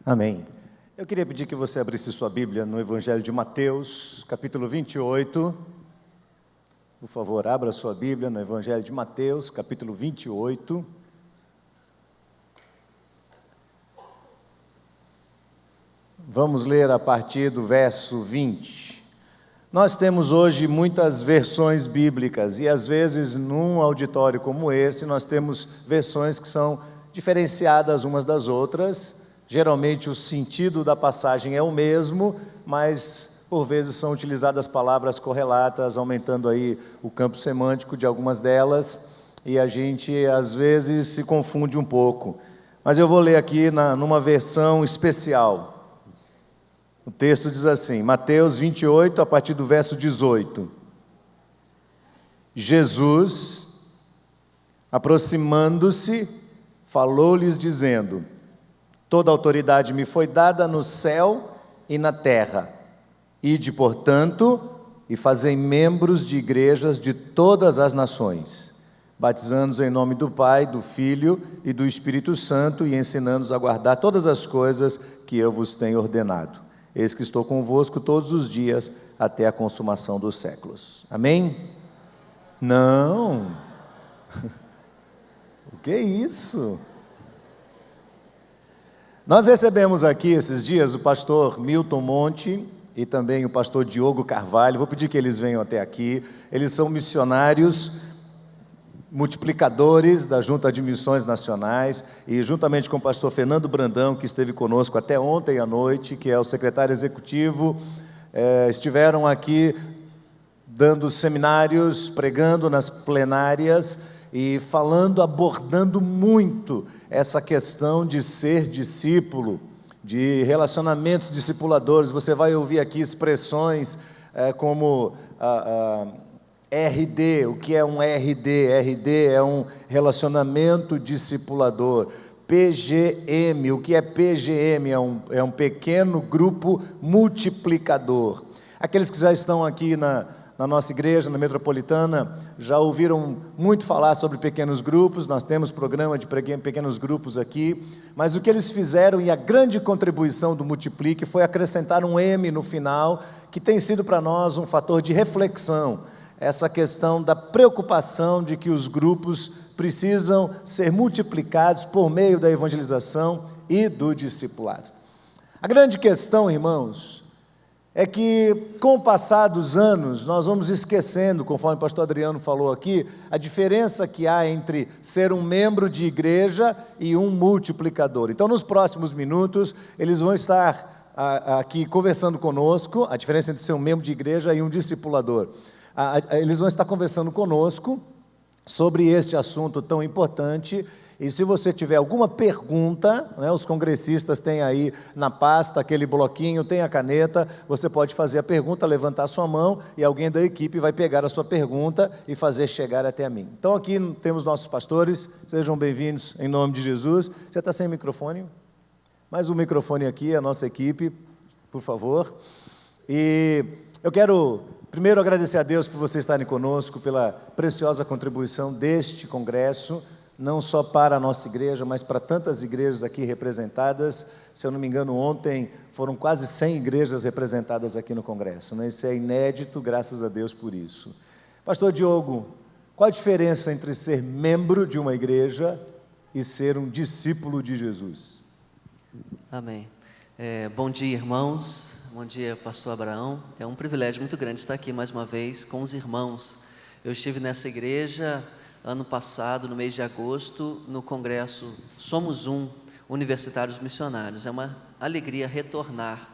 Amém. Eu queria pedir que você abrisse sua Bíblia no Evangelho de Mateus, capítulo 28. Por favor, abra sua Bíblia no Evangelho de Mateus, capítulo 28. Vamos ler a partir do verso 20. Nós temos hoje muitas versões bíblicas e às vezes num auditório como esse nós temos versões que são diferenciadas umas das outras. Geralmente o sentido da passagem é o mesmo, mas por vezes são utilizadas palavras correlatas, aumentando aí o campo semântico de algumas delas, e a gente às vezes se confunde um pouco. Mas eu vou ler aqui numa versão especial. O texto diz assim, Mateus 28, a partir do verso 18. Jesus, aproximando-se, falou-lhes dizendo: toda autoridade me foi dada no céu e na terra. Ide, portanto, e fazei membros de igrejas de todas as nações, batizando-os em nome do Pai, do Filho e do Espírito Santo, e ensinando-os a guardar todas as coisas que eu vos tenho ordenado. Eis que estou convosco todos os dias, até a consumação dos séculos. Amém? Não! O que é isso? Nós recebemos aqui esses dias o pastor Milton Monte e também o pastor Diogo Carvalho. Vou pedir que eles venham até aqui. Eles são missionários, multiplicadores da Junta de Missões Nacionais, e juntamente com o pastor Fernando Brandão, que esteve conosco até ontem à noite, que é o secretário executivo, estiveram aqui dando seminários, pregando nas plenárias e falando, abordando muito essa questão de ser discípulo, de relacionamentos discipuladores. Você vai ouvir aqui expressões como RD. O que é um RD? RD é um relacionamento discipulador. PGM. O que é PGM? É um pequeno grupo multiplicador. Aqueles que já estão aqui na nossa igreja, na Metropolitana, já ouviram muito falar sobre pequenos grupos. Nós temos programa de pequenos grupos aqui, mas o que eles fizeram, e a grande contribuição do Multiplique, foi acrescentar um M no final, que tem sido para nós um fator de reflexão, essa questão da preocupação de que os grupos precisam ser multiplicados por meio da evangelização e do discipulado. A grande questão, irmãos, é que com o passar dos anos, nós vamos esquecendo, conforme o pastor Adriano falou aqui, a diferença que há entre ser um membro de igreja e um multiplicador. Então, nos próximos minutos, eles vão estar aqui conversando conosco, a diferença entre ser um membro de igreja e um discipulador. Eles vão estar conversando conosco sobre este assunto tão importante. E se você tiver alguma pergunta, os congressistas têm aí na pasta aquele bloquinho, tem a caneta, você pode fazer a pergunta, levantar a sua mão e alguém da equipe vai pegar a sua pergunta e fazer chegar até a mim. Então aqui temos nossos pastores, sejam bem-vindos em nome de Jesus. Você está sem microfone? Mais um microfone aqui, a nossa equipe, por favor. E eu quero primeiro agradecer a Deus por vocês estarem conosco, pela preciosa contribuição deste congresso, não só para a nossa igreja, mas para tantas igrejas aqui representadas. Se eu não me engano, ontem foram quase 100 igrejas representadas aqui no congresso, Isso é inédito, graças a Deus por isso. Pastor Diogo, qual a diferença entre ser membro de uma igreja e ser um discípulo de Jesus? Amém. Bom dia, irmãos. Bom dia, pastor Abraão. É um privilégio muito grande estar aqui mais uma vez com os irmãos. Eu estive nessa igreja ano passado, no mês de agosto, no congresso Somos Um, Universitários Missionários. É uma alegria retornar.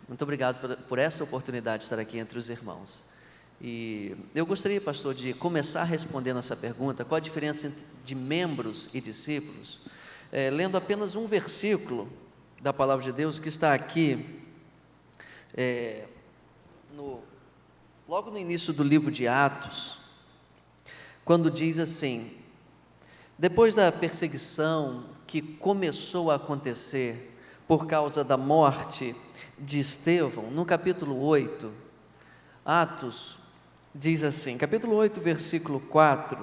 Muito obrigado por essa oportunidade de estar aqui entre os irmãos. E eu gostaria, pastor, de começar respondendo essa pergunta: qual a diferença de membros e discípulos? Lendo apenas um versículo da Palavra de Deus que está aqui, logo no início do livro de Atos, quando diz assim: depois da perseguição que começou a acontecer por causa da morte de Estevão, no capítulo 8, Atos diz assim, capítulo 8, versículo 4: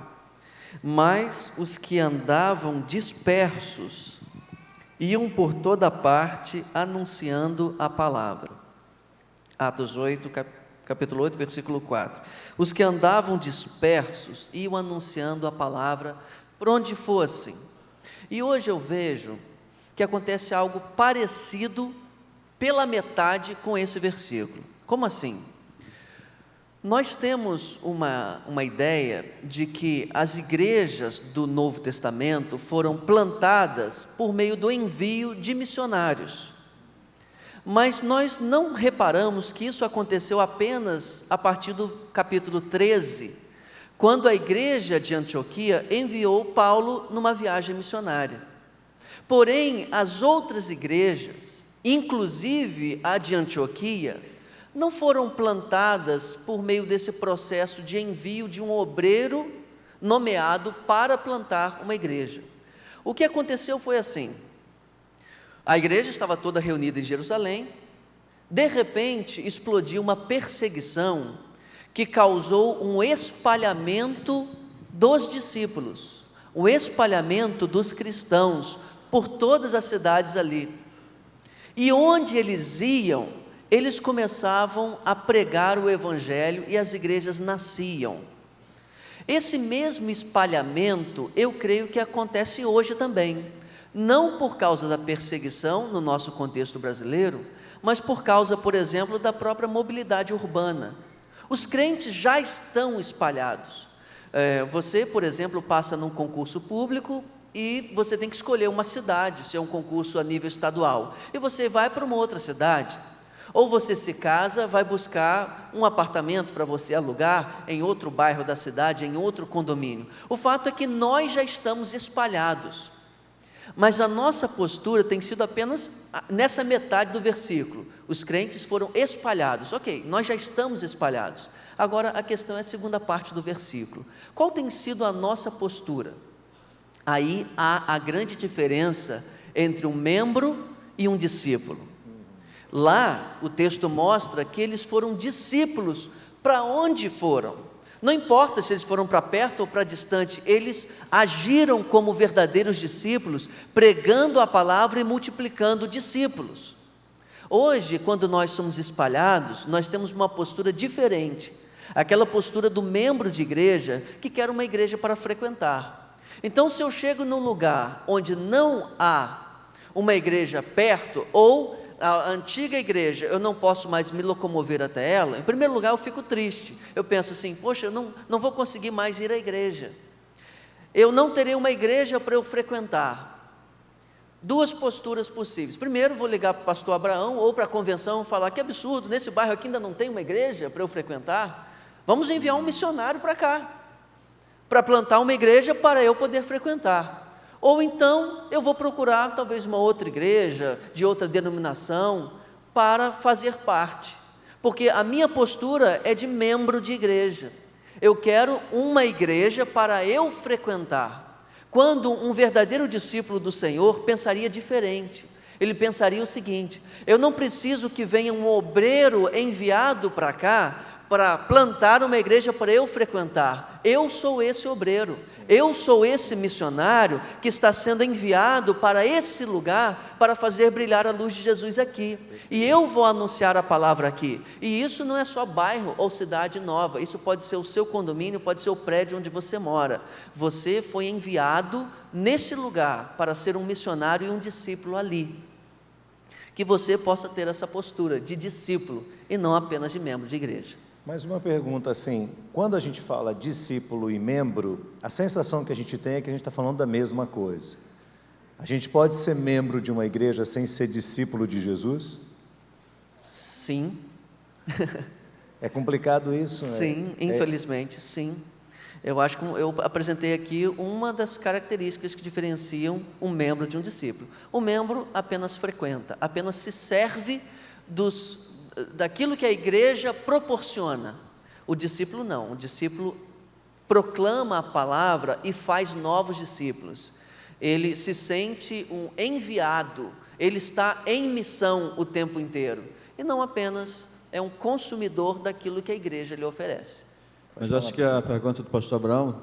mas os que andavam dispersos iam por toda parte anunciando a palavra. Atos 8, capítulo 8, versículo 4. Os que andavam dispersos iam anunciando a palavra por onde fossem. E hoje eu vejo que acontece algo parecido pela metade com esse versículo. Como assim? Nós temos uma ideia de que as igrejas do Novo Testamento foram plantadas por meio do envio de missionários. Mas nós não reparamos que isso aconteceu apenas a partir do capítulo 13, quando a igreja de Antioquia enviou Paulo numa viagem missionária. Porém, as outras igrejas, inclusive a de Antioquia, não foram plantadas por meio desse processo de envio de um obreiro nomeado para plantar uma igreja. O que aconteceu foi assim: a igreja estava toda reunida em Jerusalém, de repente explodiu uma perseguição que causou um espalhamento dos discípulos, um espalhamento dos cristãos por todas as cidades ali. E onde eles iam, eles começavam a pregar o evangelho e as igrejas nasciam. Esse mesmo espalhamento, eu creio que acontece hoje também, não por causa da perseguição no nosso contexto brasileiro, mas por causa, por exemplo, da própria mobilidade urbana. Os crentes já estão espalhados. Você, por exemplo, passa num concurso público e você tem que escolher uma cidade, se é um concurso a nível estadual, e você vai para uma outra cidade. Ou você se casa, vai buscar um apartamento para você alugar em outro bairro da cidade, em outro condomínio. O fato é que nós já estamos espalhados, mas a nossa postura tem sido apenas nessa metade do versículo. Os crentes foram espalhados. Ok, nós já estamos espalhados. Agora a questão é a segunda parte do versículo. Qual tem sido a nossa postura? Aí há a grande diferença entre um membro e um discípulo. Lá, o texto mostra que eles foram discípulos para onde foram. Não importa se eles foram para perto ou para distante, eles agiram como verdadeiros discípulos, pregando a palavra e multiplicando discípulos. Hoje, quando nós somos espalhados, nós temos uma postura diferente. Aquela postura do membro de igreja que quer uma igreja para frequentar. Então, se eu chego num lugar onde não há uma igreja perto, ou a antiga igreja, eu não posso mais me locomover até ela, em primeiro lugar eu fico triste, eu penso assim, poxa, eu não vou conseguir mais ir à igreja, eu não terei uma igreja para eu frequentar. Duas posturas possíveis: primeiro, vou ligar para o pastor Abraão ou para a convenção e falar, que absurdo, nesse bairro aqui ainda não tem uma igreja para eu frequentar, vamos enviar um missionário para cá, para plantar uma igreja para eu poder frequentar. Ou então eu vou procurar talvez uma outra igreja, de outra denominação, para fazer parte, porque a minha postura é de membro de igreja. Eu quero uma igreja para eu frequentar. Quando um verdadeiro discípulo do Senhor pensaria diferente, ele pensaria o seguinte: eu não preciso que venha um obreiro enviado para cá, para plantar uma igreja para eu frequentar. Eu sou esse obreiro, eu sou esse missionário que está sendo enviado para esse lugar para fazer brilhar a luz de Jesus aqui, e eu vou anunciar a palavra aqui. E isso não é só bairro ou cidade nova, isso pode ser o seu condomínio, pode ser o prédio onde você mora. Você foi enviado nesse lugar para ser um missionário e um discípulo ali. Que você possa ter essa postura de discípulo e não apenas de membro de igreja. Mais uma pergunta assim, quando a gente fala discípulo e membro, a sensação que a gente tem é que a gente está falando da mesma coisa. A gente pode ser membro de uma igreja sem ser discípulo de Jesus? Sim. É complicado isso, né? Sim, infelizmente, sim. Eu acho que eu apresentei aqui uma das características que diferenciam um membro de um discípulo. O membro apenas frequenta, apenas se serve daquilo que a igreja proporciona. O discípulo não, o discípulo proclama a palavra e faz novos discípulos. Ele se sente um enviado, ele está em missão o tempo inteiro, e não apenas é um consumidor daquilo que a igreja lhe oferece. Mas acho que a pergunta do pastor Abraão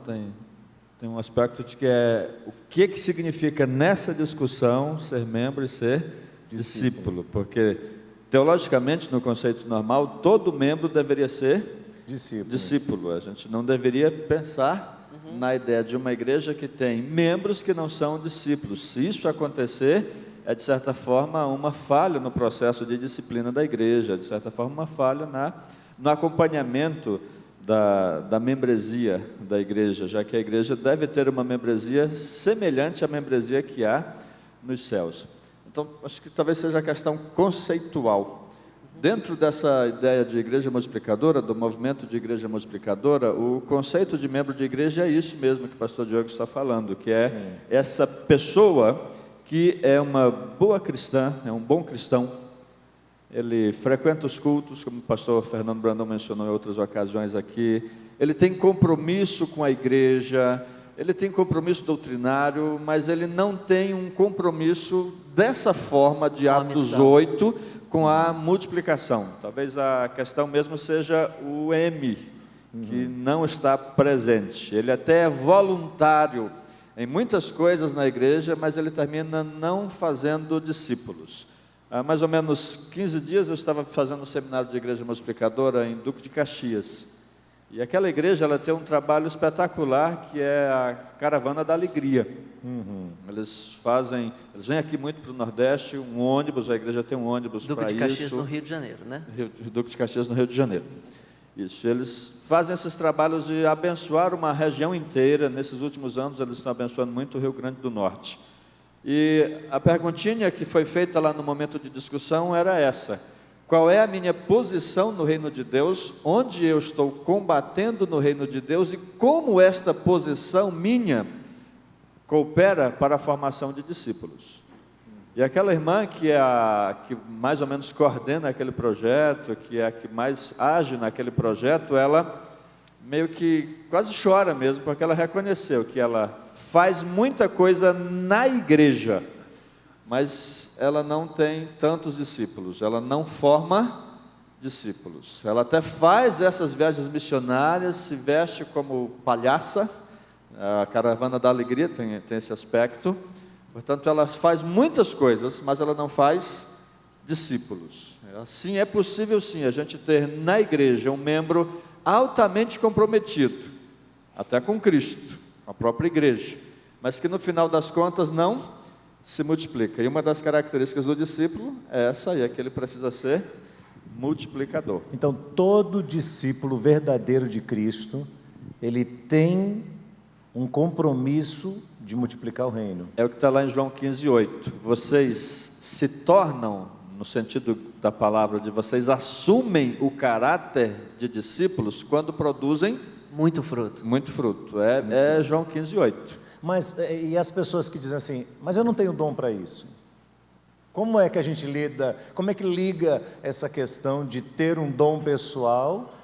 tem Tem um aspecto de que é o que significa nessa discussão ser membro e ser discípulo, porque teologicamente, no conceito normal, todo membro deveria ser discípulo. A gente não deveria pensar na ideia de uma igreja que tem membros que não são discípulos. Se isso acontecer, é de certa forma uma falha no processo de disciplina da igreja, de certa forma uma falha no acompanhamento da membresia da igreja, já que a igreja deve ter uma membresia semelhante à membresia que há nos céus. Então, acho que talvez seja a questão conceitual. Dentro dessa ideia de igreja multiplicadora, do movimento de igreja multiplicadora, o conceito de membro de igreja é isso mesmo que o pastor Diogo está falando, que é essa pessoa que é uma boa cristã, é um bom cristão. Ele frequenta os cultos, como o pastor Fernando Brandão mencionou em outras ocasiões aqui. Ele tem compromisso com a igreja, ele tem compromisso doutrinário, mas ele não tem um compromisso dessa forma de Atos 8 com a multiplicação. Talvez a questão mesmo seja o M, que não está presente. Ele até é voluntário em muitas coisas na igreja, mas ele termina não fazendo discípulos. Há mais ou menos 15 dias eu estava fazendo um seminário de igreja multiplicadora em Duque de Caxias. E aquela igreja, ela tem um trabalho espetacular, que é a Caravana da Alegria. Eles vêm aqui muito para o Nordeste, um ônibus, a igreja tem um ônibus para isso. Duque de Caxias no Rio de Janeiro, né? Duque de Caxias no Rio de Janeiro. Isso, eles fazem esses trabalhos de abençoar uma região inteira. Nesses últimos anos, eles estão abençoando muito o Rio Grande do Norte. E a perguntinha que foi feita lá no momento de discussão era essa: qual é a minha posição no reino de Deus, onde eu estou combatendo no reino de Deus e como esta posição minha coopera para a formação de discípulos? E aquela irmã que é a que mais ou menos coordena aquele projeto, que é a que mais age naquele projeto, ela meio que quase chora mesmo, porque ela reconheceu que ela faz muita coisa na igreja, mas ela não tem tantos discípulos, ela não forma discípulos. Ela até faz essas viagens missionárias, se veste como palhaça, a Caravana da Alegria tem esse aspecto. Portanto, ela faz muitas coisas, mas ela não faz discípulos. Assim, é possível sim a gente ter na igreja um membro altamente comprometido, até com Cristo, com a própria igreja, mas que no final das contas não se multiplica. E uma das características do discípulo é essa aí, é que ele precisa ser multiplicador. Então, todo discípulo verdadeiro de Cristo, ele tem um compromisso de multiplicar o reino. É o que está lá em João 15:8. Vocês se tornam, no sentido da palavra, de vocês assumem o caráter de discípulos quando produzem muito fruto. Muito fruto. É João 15:8. Mas, e as pessoas que dizem assim, mas eu não tenho dom para isso? Como é que a gente lida, como é que liga essa questão de ter um dom pessoal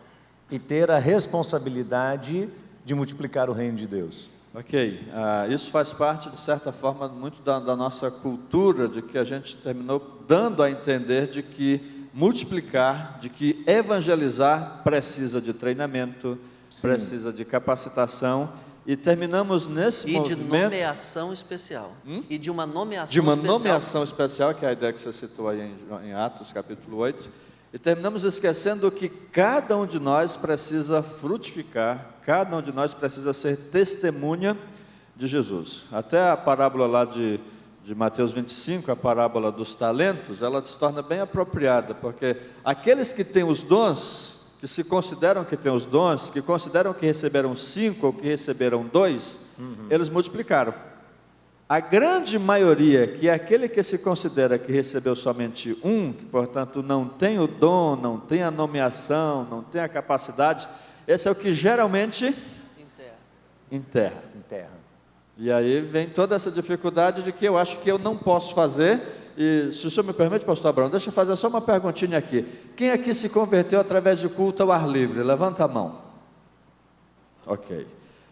e ter a responsabilidade de multiplicar o reino de Deus? Ok, isso faz parte, de certa forma, muito da nossa cultura, de que a gente terminou dando a entender de que multiplicar, de que evangelizar precisa de treinamento, precisa de capacitação, e terminamos nesse movimento... E de nomeação especial. E de uma nomeação especial. De uma especial. nomeação especial, que é a ideia que você citou aí em Atos, capítulo 8. E terminamos esquecendo que cada um de nós precisa frutificar, cada um de nós precisa ser testemunha de Jesus. Até a parábola lá de Mateus 25, a parábola dos talentos, ela se torna bem apropriada, porque aqueles que têm os dons, que se consideram que têm os dons, que consideram que receberam 5 ou que receberam 2, eles multiplicaram. A grande maioria, que é aquele que se considera que recebeu somente 1, que portanto não tem o dom, não tem a nomeação, não tem a capacidade, esse é o que geralmente enterra. E aí vem toda essa dificuldade de que eu acho que eu não posso fazer. E se o senhor me permite, pastor Abraão, deixa eu fazer só uma perguntinha aqui. Quem aqui se converteu através de culto ao ar livre? Levanta a mão. Ok.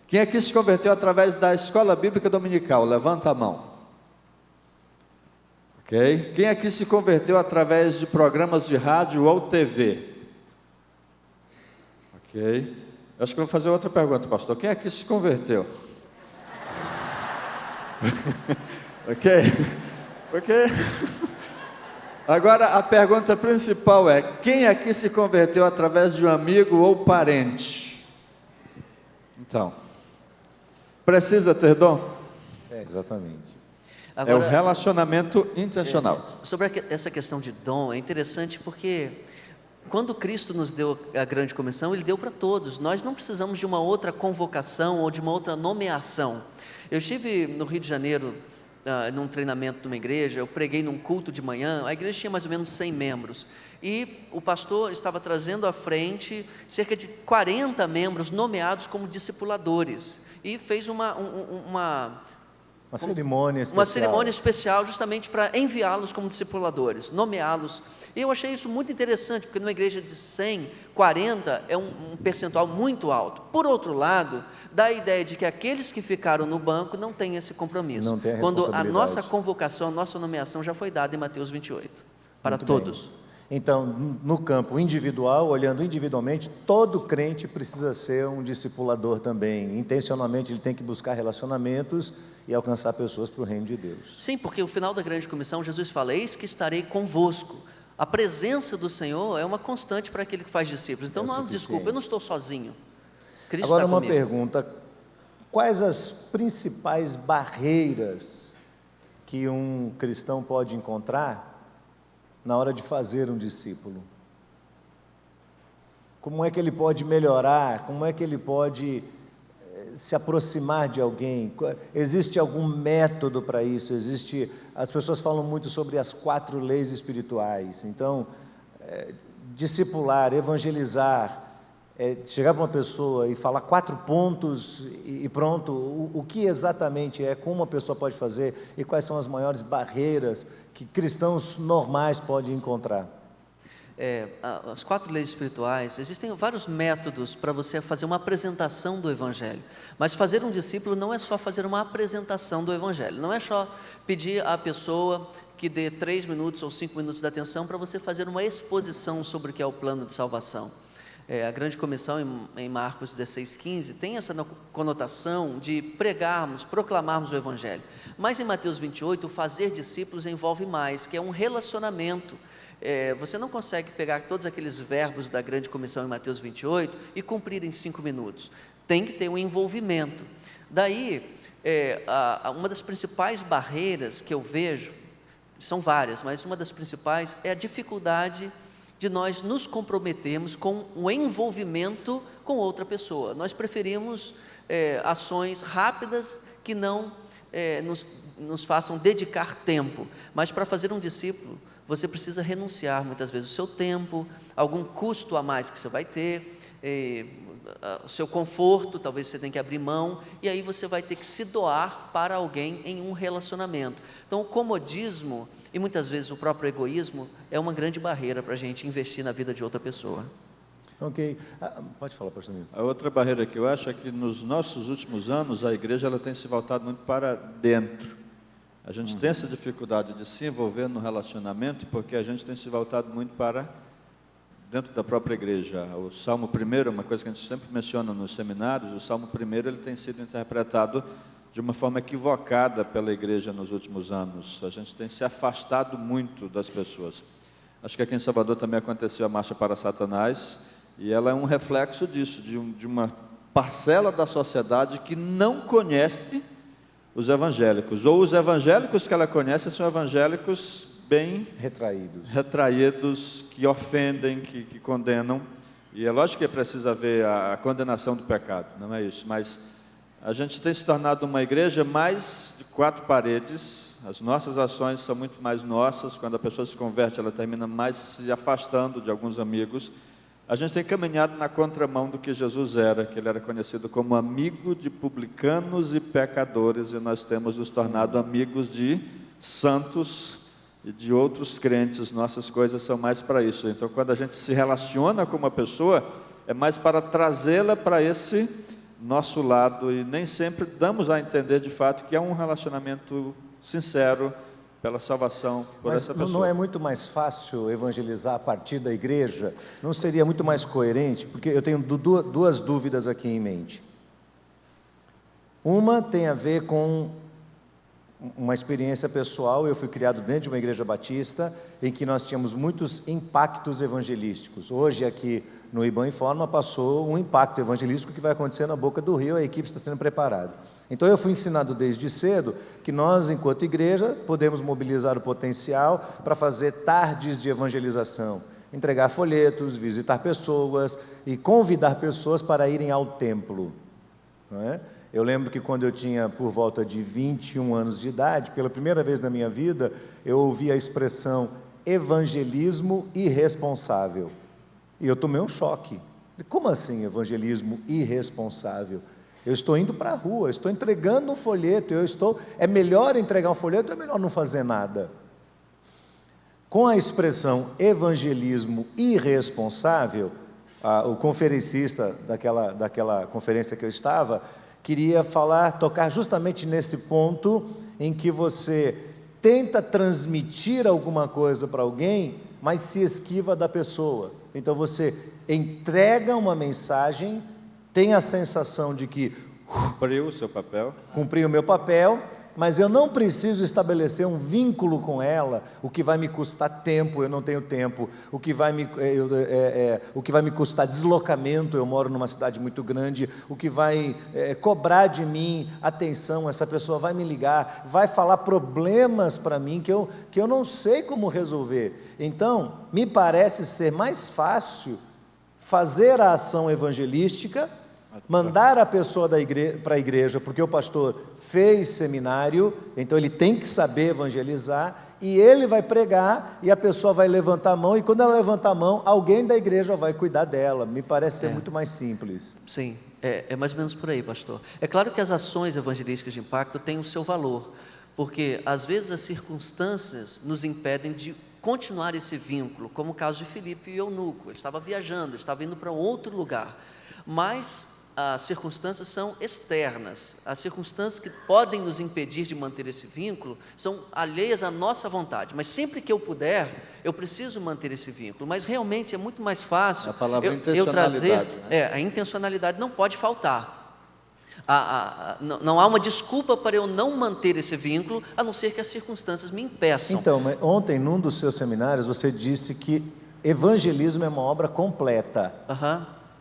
Quem aqui se converteu através da escola bíblica dominical? Levanta a mão. Ok. Quem aqui se converteu através de programas de rádio ou TV? Ok. Eu acho que eu vou fazer outra pergunta, pastor. Quem aqui se converteu Ok? Porque... Agora, a pergunta principal é: quem aqui se converteu através de um amigo ou parente? Então, precisa ter dom? Exatamente. É o relacionamento intencional. Sobre essa questão de dom, é interessante porque quando Cristo nos deu a grande comissão, Ele deu para todos. Nós não precisamos de uma outra convocação ou de uma outra nomeação. Eu estive no Rio de Janeiro, num treinamento de uma igreja, eu preguei num culto de manhã, a igreja tinha mais ou menos 100 membros, e o pastor estava trazendo à frente cerca de 40 membros nomeados como discipuladores, e fez uma cerimônia especial. Uma cerimônia especial justamente para enviá-los como discipuladores, nomeá-los. E eu achei isso muito interessante, porque numa igreja de 100, 40 é um percentual muito alto. Por outro lado, dá a ideia de que aqueles que ficaram no banco não têm esse compromisso. Não tem a quando a responsabilidade. nossa convocação, a nossa nomeação já foi dada em Mateus 28, para Muito todos. bem. Então, no campo individual, olhando individualmente, todo crente precisa ser um discipulador também. Intencionalmente, ele tem que buscar relacionamentos e alcançar pessoas para o reino de Deus. Sim, porque o final da grande comissão, Jesus fala: eis que estarei convosco. A presença do Senhor é uma constante para aquele que faz discípulos. Então, não, desculpa, eu não estou sozinho. Cristo Agora, está uma comigo. pergunta: quais as principais barreiras que um cristão pode encontrar na hora de fazer um discípulo? Como é que ele pode melhorar? Como é que ele pode se aproximar de alguém? Existe algum método para isso? As pessoas falam muito sobre as 4 leis espirituais. Então, discipular, evangelizar, chegar para uma pessoa e falar 4 pontos e pronto. O que exatamente é, como uma pessoa pode fazer e quais são as maiores barreiras que cristãos normais podem encontrar? As 4 leis espirituais, existem vários métodos para você fazer uma apresentação do Evangelho, mas fazer um discípulo não é só fazer uma apresentação do Evangelho, não é só pedir à pessoa que dê 3 minutos ou 5 minutos de atenção para você fazer uma exposição sobre o que é o plano de salvação. A grande comissão em Marcos 16:15 tem essa conotação de pregarmos, proclamarmos o Evangelho, mas em Mateus 28 o fazer discípulos envolve mais, que é um relacionamento. Você não consegue pegar todos aqueles verbos da grande comissão em Mateus 28 e cumprir em 5 minutos, tem que ter um envolvimento. Daí, uma das principais barreiras que eu vejo, são várias, mas uma das principais é a dificuldade de nós nos comprometermos com o envolvimento com outra pessoa. Nós preferimos ações rápidas que não nos façam dedicar tempo, mas para fazer um discípulo, você precisa renunciar muitas vezes o seu tempo, algum custo a mais que você vai ter, o seu conforto, talvez você tenha que abrir mão, e aí você vai ter que se doar para alguém em um relacionamento. Então o comodismo e muitas vezes o próprio egoísmo é uma grande barreira para a gente investir na vida de outra pessoa. Ok, pode falar, pastor Nilton. A outra barreira que eu acho é que nos nossos últimos anos a igreja ela tem se voltado muito para dentro. A gente tem essa dificuldade de se envolver no relacionamento porque a gente tem se voltado muito para dentro da própria igreja. O Salmo 1 é uma coisa que a gente sempre menciona nos seminários. O Salmo 1 ele tem sido interpretado de uma forma equivocada pela igreja nos últimos anos. A gente tem se afastado muito das pessoas. Acho que aqui em Salvador também aconteceu a Marcha para Satanás, e ela é um reflexo disso, de uma parcela da sociedade que não conhece os evangélicos, ou os evangélicos que ela conhece são evangélicos bem retraídos, que ofendem, que condenam, e é lógico que precisa haver a condenação do pecado, não é isso, mas a gente tem se tornado uma igreja mais de 4 paredes, as nossas ações são muito mais nossas, quando a pessoa se converte ela termina mais se afastando de alguns amigos. A gente tem caminhado na contramão do que Jesus era, que ele era conhecido como amigo de publicanos e pecadores, e nós temos nos tornado amigos de santos e de outros crentes. Nossas coisas são mais para isso. Então, quando a gente se relaciona com uma pessoa, é mais para trazê-la para esse nosso lado, e nem sempre damos a entender de fato que é um relacionamento sincero pela salvação por essa pessoa. Não é muito mais fácil evangelizar a partir da igreja? Não seria muito mais coerente? Porque eu tenho 2 dúvidas aqui em mente. Uma tem a ver com uma experiência pessoal. Eu fui criado dentro de uma igreja batista em que nós tínhamos muitos impactos evangelísticos. Hoje aqui no IBAN Informa passou um impacto evangelístico que vai acontecer na Boca do Rio, a equipe está sendo preparada. Então eu fui ensinado desde cedo que nós, enquanto igreja, podemos mobilizar o potencial para fazer tardes de evangelização, entregar folhetos, visitar pessoas e convidar pessoas para irem ao templo, não é? Eu lembro que quando eu tinha por volta de 21 anos de idade, pela primeira vez na minha vida, eu ouvi a expressão evangelismo irresponsável. E eu tomei um choque. Como assim evangelismo irresponsável? Eu estou indo para a rua, eu estou entregando um folheto, é melhor entregar um folheto ou é melhor não fazer nada? Com a expressão evangelismo irresponsável, o conferencista daquela conferência que eu estava, queria tocar justamente nesse ponto em que você tenta transmitir alguma coisa para alguém, mas se esquiva da pessoa. Então você entrega uma mensagem, tem a sensação de que cumpriu o seu papel, cumpri o meu papel, mas eu não preciso estabelecer um vínculo com ela, o que vai me custar tempo, eu não tenho tempo, o que vai me custar deslocamento, eu moro numa cidade muito grande, o que vai cobrar de mim atenção, essa pessoa vai me ligar, vai falar problemas para mim que eu não sei como resolver. Então, me parece ser mais fácil fazer a ação evangelística, mandar a pessoa para a igreja, porque o pastor fez seminário, então ele tem que saber evangelizar, e ele vai pregar, e a pessoa vai levantar a mão, e quando ela levantar a mão, alguém da igreja vai cuidar dela. Me parece ser muito mais simples. Sim, é mais ou menos por aí, pastor. É claro que as ações evangelísticas de impacto têm o seu valor, porque às vezes as circunstâncias nos impedem de continuar esse vínculo, como o caso de Filipe e Eunuco. Ele estava viajando, estava indo para outro lugar, mas as circunstâncias são externas, as circunstâncias que podem nos impedir de manter esse vínculo são alheias à nossa vontade, mas sempre que eu puder, eu preciso manter esse vínculo, mas realmente é muito mais fácil a palavra eu trazer, né? A intencionalidade não pode faltar, não há uma desculpa para eu não manter esse vínculo, a não ser que as circunstâncias me impeçam. Então, ontem num dos seus seminários você disse que evangelismo é uma obra completa.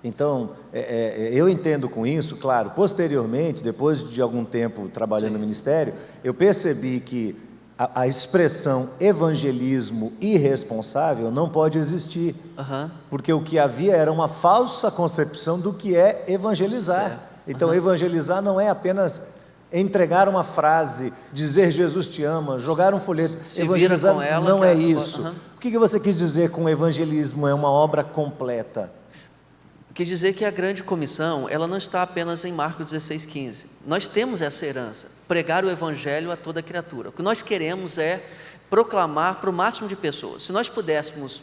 Então, eu entendo com isso, claro, posteriormente, depois de algum tempo trabalhando no ministério, eu percebi que a expressão evangelismo irresponsável não pode existir, porque o que havia era uma falsa concepção do que é evangelizar. Então, evangelizar não é apenas entregar uma frase, dizer Jesus te ama, jogar um folheto. Evangelizar não é isso. O que você quis dizer com evangelismo é uma obra completa? Quer dizer que a grande comissão, ela não está apenas em Marcos 16:15. Nós temos essa herança, pregar o evangelho a toda criatura. O que nós queremos é proclamar para o máximo de pessoas. Se nós pudéssemos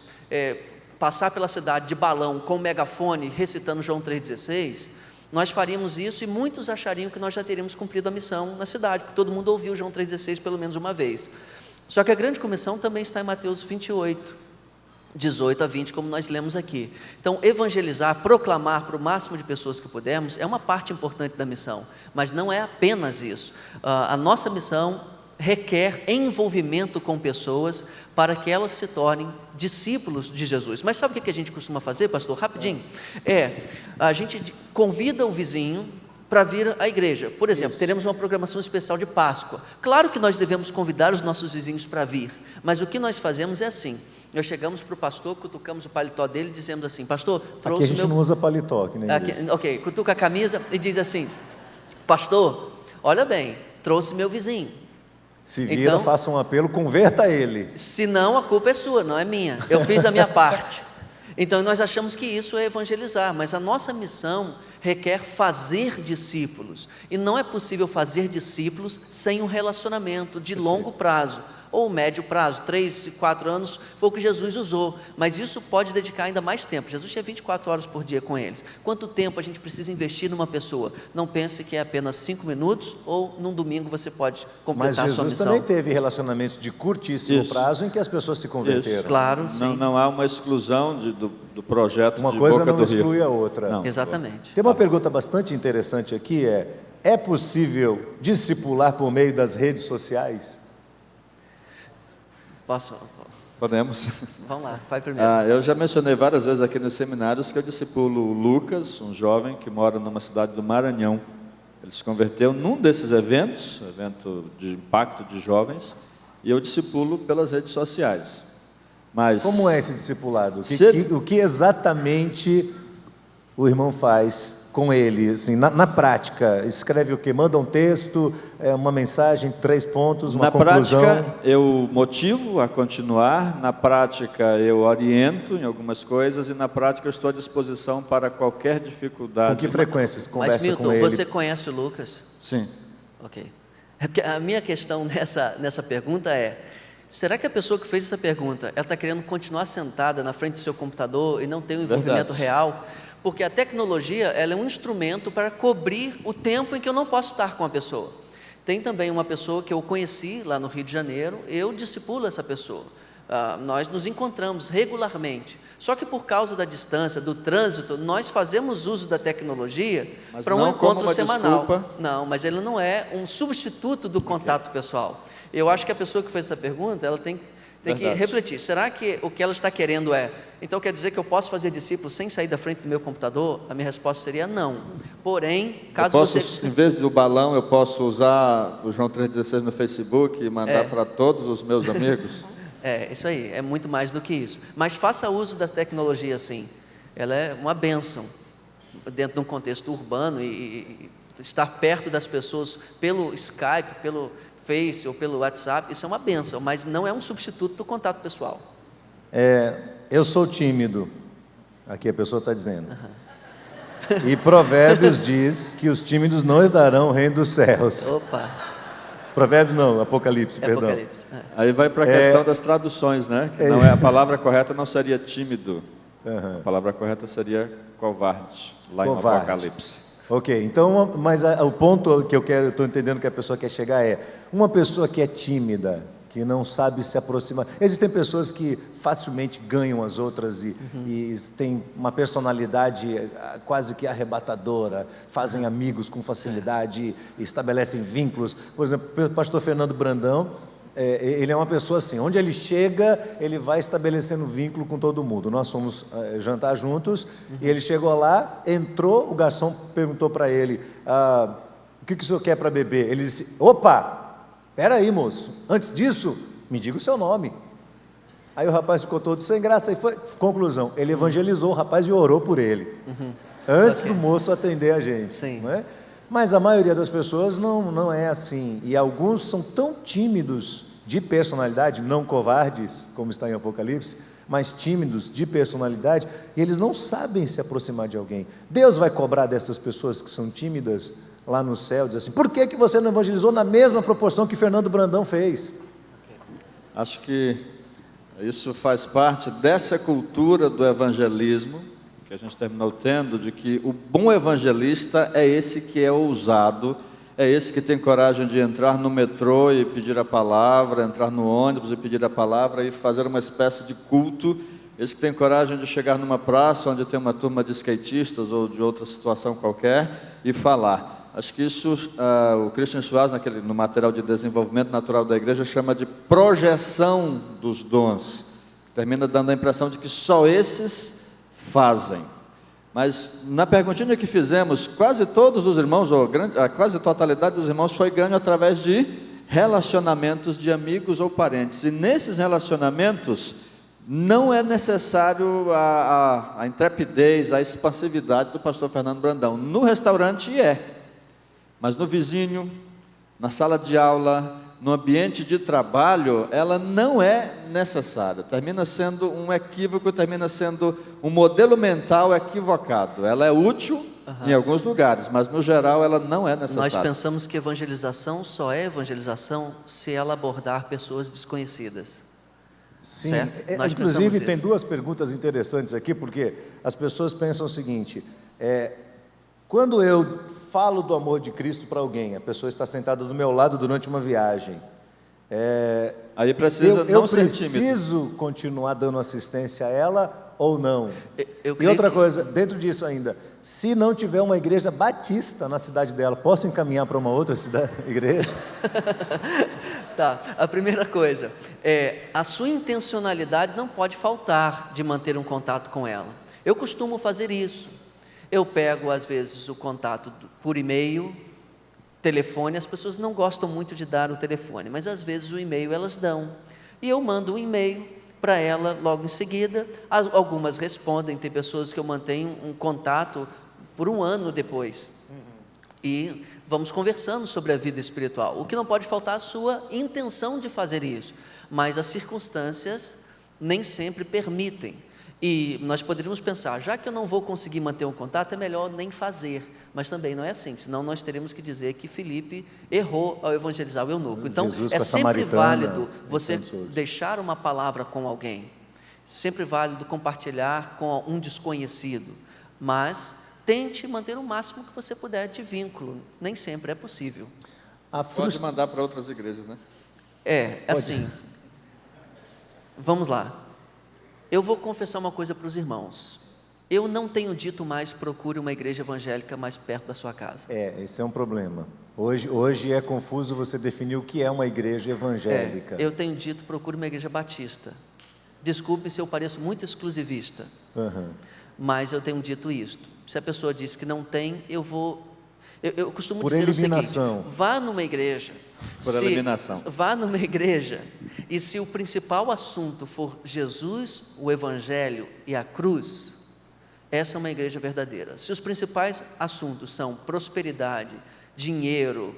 passar pela cidade de balão com um megafone recitando João 3,16, nós faríamos isso e muitos achariam que nós já teríamos cumprido a missão na cidade, porque todo mundo ouviu João 3,16 pelo menos uma vez. Só que a grande comissão também está em Mateus 28, 18 a 20, como nós lemos aqui. Então, evangelizar, proclamar para o máximo de pessoas que pudermos, é uma parte importante da missão, mas não é apenas isso. A nossa missão requer envolvimento com pessoas para que elas se tornem discípulos de Jesus. Mas sabe o que a gente costuma fazer, pastor? Rapidinho. A gente convida o vizinho para vir à igreja. Por exemplo, teremos uma programação especial de Páscoa. Claro que nós devemos convidar os nossos vizinhos para vir, mas o que nós fazemos é assim: nós chegamos para o pastor, cutucamos o paletó dele e dizemos assim: pastor, trouxe aqui a gente não usa paletó, que nem cutuca a camisa e diz assim: pastor, olha bem, trouxe meu vizinho. Se vira, então, faça um apelo, converta ele. Se não, a culpa é sua, não é minha. Eu fiz a minha parte. Então nós achamos que isso é evangelizar, mas a nossa missão requer fazer discípulos, e não é possível fazer discípulos sem um relacionamento de longo prazo, ou médio prazo, 3 e 4 anos, foi o que Jesus usou, mas isso pode dedicar ainda mais tempo. Jesus tinha 24 horas por dia com eles. Quanto tempo a gente precisa investir numa pessoa? Não pense que é apenas 5 minutos, ou num domingo você pode completar a sua missão. Mas Jesus também teve relacionamentos de curtíssimo prazo em que as pessoas se converteram. Claro, sim. Não há uma exclusão do projeto uma de coisa Boca não do Rio. exclui a outra. Não. Exatamente. Tem uma pergunta bastante interessante aqui, é possível discipular por meio das redes sociais? Posso? Podemos. Vamos lá, vai primeiro. Eu já mencionei várias vezes aqui nos seminários que eu discipulo o Lucas, um jovem que mora numa cidade do Maranhão. Ele se converteu num desses eventos, evento de impacto de jovens, e eu discipulo pelas redes sociais. Mas Como é esse discipulado? Se- O que exatamente o irmão faz com ele? Assim, na prática, escreve o quê? Manda um texto, uma mensagem, 3 pontos, uma Na conclusão? prática, eu motivo a continuar, na prática, eu oriento em algumas coisas, e na prática, eu estou à disposição para qualquer dificuldade. Com que frequência você Mas, conversa Milton, com ele? você conhece o Lucas? Sim. Ok. É porque a minha questão nessa pergunta é: será que a pessoa que fez essa pergunta, ela está querendo continuar sentada na frente do seu computador e não tem um envolvimento Verdade. real? Porque a tecnologia, ela é um instrumento para cobrir o tempo em que eu não posso estar com a pessoa. Tem também uma pessoa que eu conheci lá no Rio de Janeiro, eu discipulo essa pessoa. Nós nos encontramos regularmente. Só que por causa da distância, do trânsito, nós fazemos uso da tecnologia Mas para um não como encontro uma semanal. desculpa. Não, mas ele não é um substituto do contato pessoal. Eu acho que a pessoa que fez essa pergunta, ela tem que Verdade. refletir. Será que o que ela está querendo então quer dizer que eu posso fazer discípulo sem sair da frente do meu computador? A minha resposta seria não. Porém, caso Eu posso, você... em vez do balão, eu posso usar o João 3,16 no Facebook e mandar para todos os meus amigos? Isso aí, é muito mais do que isso. Mas faça uso da tecnologia sim. Ela é uma bênção dentro de um contexto urbano e estar perto das pessoas pelo Skype, pelo Face ou pelo WhatsApp, isso é uma bênção, mas não é um substituto do contato pessoal. Eu sou tímido. Aqui a pessoa está dizendo. E Provérbios diz que os tímidos não herdarão o reino dos céus. Opa, Provérbios não, Apocalipse, é perdão. Apocalipse. Aí vai para a questão das traduções, né? Que não é, a palavra correta não seria tímido. A palavra correta seria covarde, lá Covarde. em Apocalipse. Ok, então, mas o ponto que eu estou entendendo que a pessoa quer chegar é, uma pessoa que é tímida, que não sabe se aproximar. Existem pessoas que facilmente ganham as outras e têm uma personalidade quase que arrebatadora, fazem amigos com facilidade, estabelecem vínculos. Por exemplo, o pastor Fernando Brandão, ele é uma pessoa assim, onde ele chega, ele vai estabelecendo vínculo com todo mundo. Nós fomos jantar juntos, e ele chegou lá, entrou, o garçom perguntou para ele, o que o senhor quer para beber? Ele disse, opa, espera aí, moço, antes disso, me diga o seu nome. Aí o rapaz ficou todo sem graça, e foi, conclusão, ele evangelizou o rapaz e orou por ele, antes do moço atender a gente. Sim. Não é? Mas a maioria das pessoas não é assim, e alguns são tão tímidos de personalidade, não covardes, como está em Apocalipse, mas tímidos de personalidade, e eles não sabem se aproximar de alguém. Deus vai cobrar dessas pessoas que são tímidas lá no céu, diz assim, por que você não evangelizou na mesma proporção que Fernando Brandão fez? Acho que isso faz parte dessa cultura do evangelismo, que a gente terminou tendo, de que o bom evangelista é esse que é ousado, é esse que tem coragem de entrar no metrô e pedir a palavra, entrar no ônibus e pedir a palavra e fazer uma espécie de culto, esse que tem coragem de chegar numa praça onde tem uma turma de skatistas ou de outra situação qualquer e falar. Acho que isso o Christian Schwarz, no material de desenvolvimento natural da igreja, chama de projeção dos dons. Termina dando a impressão de que só esses fazem. Mas na perguntinha que fizemos, quase todos os irmãos, ou a quase totalidade dos irmãos foi ganho através de relacionamentos de amigos ou parentes. E nesses relacionamentos não é necessário a intrepidez, a expansividade do pastor Fernando Brandão. No restaurante mas no vizinho, na sala de aula, no ambiente de trabalho, ela não é necessária. Termina sendo um equívoco, termina sendo um modelo mental equivocado. Ela é útil em alguns lugares, mas no geral ela não é necessária. Nós pensamos que evangelização só é evangelização se ela abordar pessoas desconhecidas. Sim, Certo? Nós inclusive pensamos tem isso. 2 perguntas interessantes aqui, porque as pessoas pensam o seguinte, quando eu falo do amor de Cristo para alguém, a pessoa está sentada do meu lado durante uma viagem, Aí precisa eu não ser tímido. preciso continuar dando assistência a ela ou não? Eu E creio outra que- coisa, dentro disso ainda, se não tiver uma igreja batista na cidade dela, posso encaminhar para uma outra igreja? Tá, a primeira coisa, a sua intencionalidade não pode faltar de manter um contato com ela. Eu costumo fazer isso. Eu pego, às vezes, o contato por e-mail, telefone. As pessoas não gostam muito de dar o telefone, mas às vezes o e-mail elas dão. E eu mando um e-mail para ela logo em seguida. Algumas respondem, tem pessoas que eu mantenho um contato por um ano depois. E vamos conversando sobre a vida espiritual. O que não pode faltar é a sua intenção de fazer isso, mas as circunstâncias nem sempre permitem. E nós poderíamos pensar, já que eu não vou conseguir manter um contato, é melhor nem fazer. Mas também não é assim, senão nós teríamos que dizer que Filipe errou ao evangelizar o eunuco. Então, é sempre válido você deixar uma palavra com alguém, sempre válido compartilhar com um desconhecido, mas tente manter o máximo que você puder de vínculo, nem sempre é possível. Pode mandar para outras igrejas, né? Assim, vamos lá, eu vou confessar uma coisa para os irmãos. Eu não tenho dito mais, procure uma igreja evangélica mais perto da sua casa. Esse é um problema. Hoje é confuso você definir o que é uma igreja evangélica. Eu tenho dito, procure uma igreja batista. Desculpe se eu pareço muito exclusivista, mas eu tenho dito isto. Se a pessoa diz que não tem, eu costumo dizer o seguinte: vá numa igreja. Por eliminação. Vá numa igreja, e se o principal assunto for Jesus, o Evangelho e a cruz, essa é uma igreja verdadeira. Se os principais assuntos são prosperidade, dinheiro,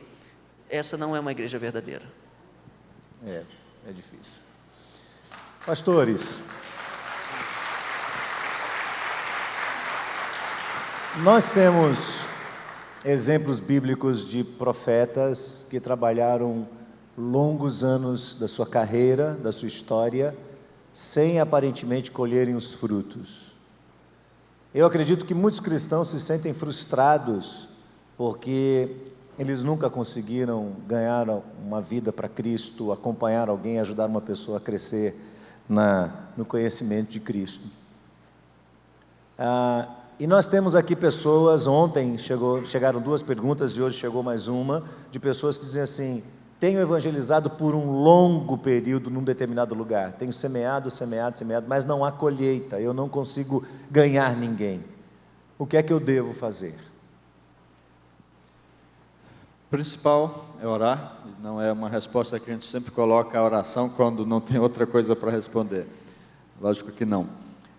essa não é uma igreja verdadeira. É difícil. Pastores, nós temos exemplos bíblicos de profetas que trabalharam longos anos da sua carreira, da sua história, sem aparentemente colherem os frutos. Eu acredito que muitos cristãos se sentem frustrados porque eles nunca conseguiram ganhar uma vida para Cristo, acompanhar alguém, ajudar uma pessoa a crescer no conhecimento de Cristo. E nós temos aqui pessoas, ontem chegaram 2 perguntas e hoje chegou mais uma, de pessoas que dizem assim: tenho evangelizado por um longo período num determinado lugar, tenho semeado, mas não há colheita, eu não consigo ganhar ninguém. O que é que eu devo fazer? O principal é orar, não é uma resposta que a gente sempre coloca a oração quando não tem outra coisa para responder. Lógico que não,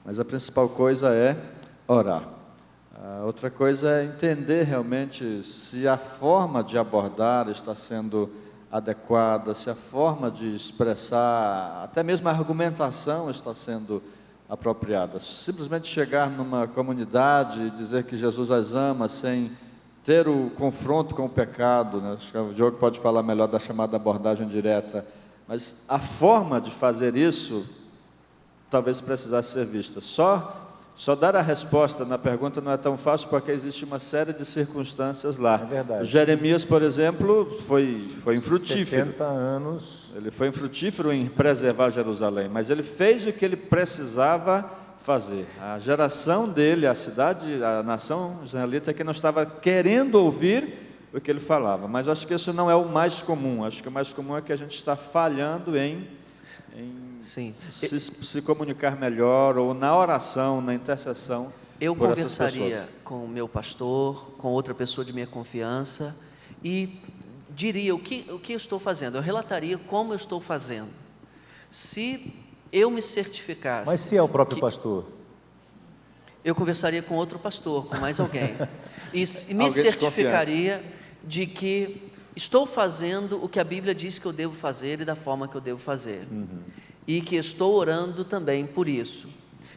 mas a principal coisa é orar. A outra coisa é entender realmente se a forma de abordar está sendo adequada, se a forma de expressar, até mesmo a argumentação está sendo apropriada. Simplesmente chegar numa comunidade e dizer que Jesus as ama sem ter o confronto com o pecado, né? Acho que o Diogo pode falar melhor da chamada abordagem direta, mas a forma de fazer isso talvez precisasse ser vista. Só dar a resposta na pergunta não é tão fácil, porque existe uma série de circunstâncias lá. É verdade. Jeremias, por exemplo, foi infrutífero. 70 anos. Ele foi infrutífero em preservar Jerusalém, mas ele fez o que ele precisava fazer. A geração dele, a cidade, a nação israelita é que não estava querendo ouvir o que ele falava. Mas acho que isso não é o mais comum. Acho que o mais comum é que a gente está falhando em se comunicar melhor, ou na oração, na intercessão. Eu conversaria com o meu pastor, com outra pessoa de minha confiança, e diria o que eu estou fazendo. Eu relataria como eu estou fazendo. Se eu me certificasse... Mas se é o próprio pastor? Eu conversaria com outro pastor, com mais alguém. E me certificaria de que estou fazendo o que a Bíblia diz que eu devo fazer e da forma que eu devo fazer. E que estou orando também por isso.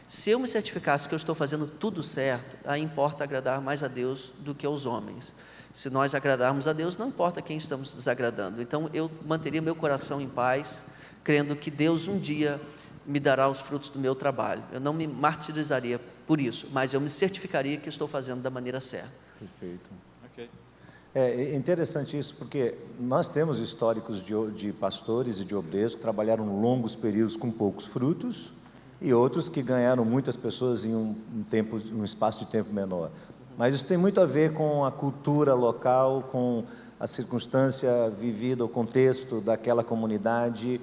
Se eu me certificasse que eu estou fazendo tudo certo, aí importa agradar mais a Deus do que aos homens. Se nós agradarmos a Deus, não importa quem estamos desagradando. Então eu manteria meu coração em paz, crendo que Deus um dia me dará os frutos do meu trabalho. Eu não me martirizaria por isso, mas eu me certificaria que estou fazendo da maneira certa. Perfeito. Okay. É interessante isso, porque nós temos históricos de pastores e de obreiros que trabalharam longos períodos com poucos frutos, e outros que ganharam muitas pessoas em um espaço de tempo menor. Mas isso tem muito a ver com a cultura local, com a circunstância vivida, o contexto daquela comunidade.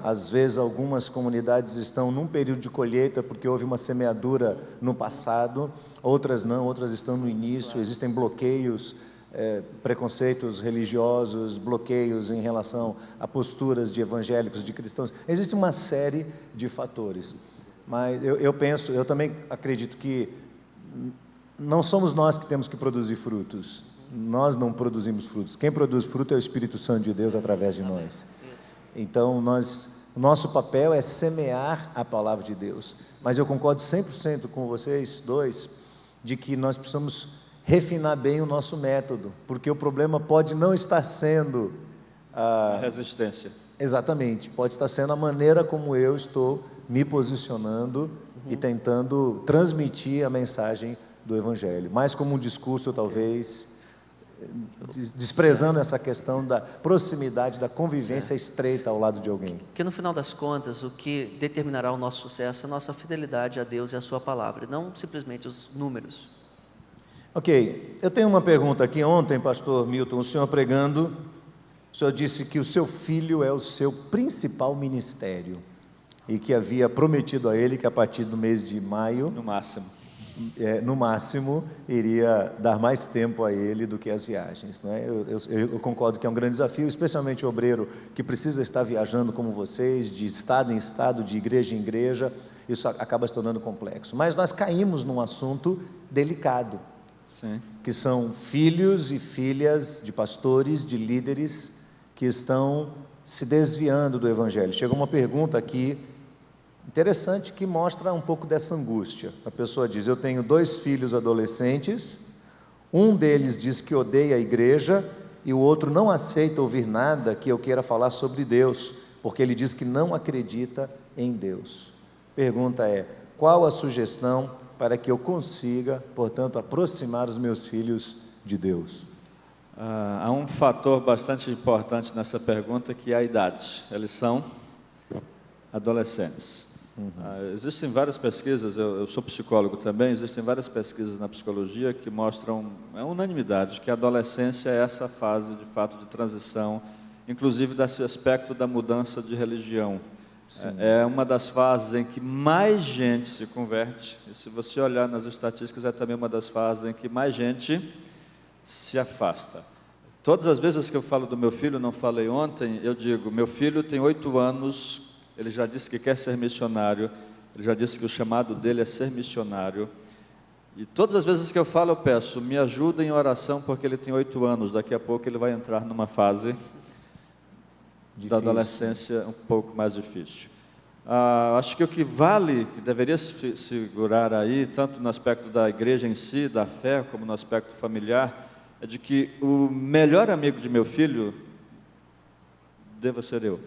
Às vezes algumas comunidades estão num período de colheita porque houve uma semeadura no passado, outras não, outras estão no início, existem bloqueios, preconceitos religiosos, bloqueios em relação a posturas de evangélicos, de cristãos. Existe uma série de fatores, mas eu também acredito que não somos nós que temos que produzir frutos, nós não produzimos frutos, quem produz fruto é o Espírito Santo de Deus através de nós. Então, o nosso papel é semear a palavra de Deus. Mas eu concordo 100% com vocês dois, de que nós precisamos refinar bem o nosso método, porque o problema pode não estar sendo a resistência. Exatamente, pode estar sendo a maneira como eu estou me posicionando e tentando transmitir a mensagem do Evangelho. Mais como um discurso, talvez, desprezando essa questão da proximidade, da convivência estreita ao lado de alguém. Porque no final das contas, o que determinará o nosso sucesso é a nossa fidelidade a Deus e a sua palavra, não simplesmente os números. Ok, eu tenho uma pergunta aqui. Ontem, pastor Milton, o senhor pregando, o senhor disse que o seu filho é o seu principal ministério e que havia prometido a ele que a partir do mês de maio, no máximo, iria dar mais tempo a ele do que as viagens, não é? Eu concordo que é um grande desafio, especialmente o obreiro que precisa estar viajando como vocês, de estado em estado, de igreja em igreja, isso acaba se tornando complexo. Mas nós caímos num assunto delicado, sim, que são filhos e filhas de pastores, de líderes que estão se desviando do Evangelho. Chegou uma pergunta aqui interessante que mostra um pouco dessa angústia. A pessoa diz: eu tenho 2 filhos adolescentes, um deles diz que odeia a igreja e o outro não aceita ouvir nada que eu queira falar sobre Deus, porque ele diz que não acredita em Deus. Pergunta é: qual a sugestão para que eu consiga, portanto, aproximar os meus filhos de Deus? Há um fator bastante importante nessa pergunta, que é a idade. Eles são adolescentes. Existem várias pesquisas, eu sou psicólogo também, existem várias pesquisas na psicologia que mostram, é unanimidade, que a adolescência é essa fase, de fato, de transição, inclusive desse aspecto da mudança de religião. É uma das fases em que mais gente se converte, e se você olhar nas estatísticas, é também uma das fases em que mais gente se afasta. Todas as vezes que eu falo do meu filho, não falei ontem, eu digo: meu filho tem 8 anos, ele já disse que quer ser missionário, ele já disse que o chamado dele é ser missionário, e todas as vezes que eu falo, eu peço: me ajuda em oração, porque ele tem 8 anos, daqui a pouco ele vai entrar numa fase da adolescência um pouco mais difícil. Acho que o que vale, que deveria se segurar aí, tanto no aspecto da igreja em si, da fé, como no aspecto familiar, é de que o melhor amigo de meu filho deva ser eu.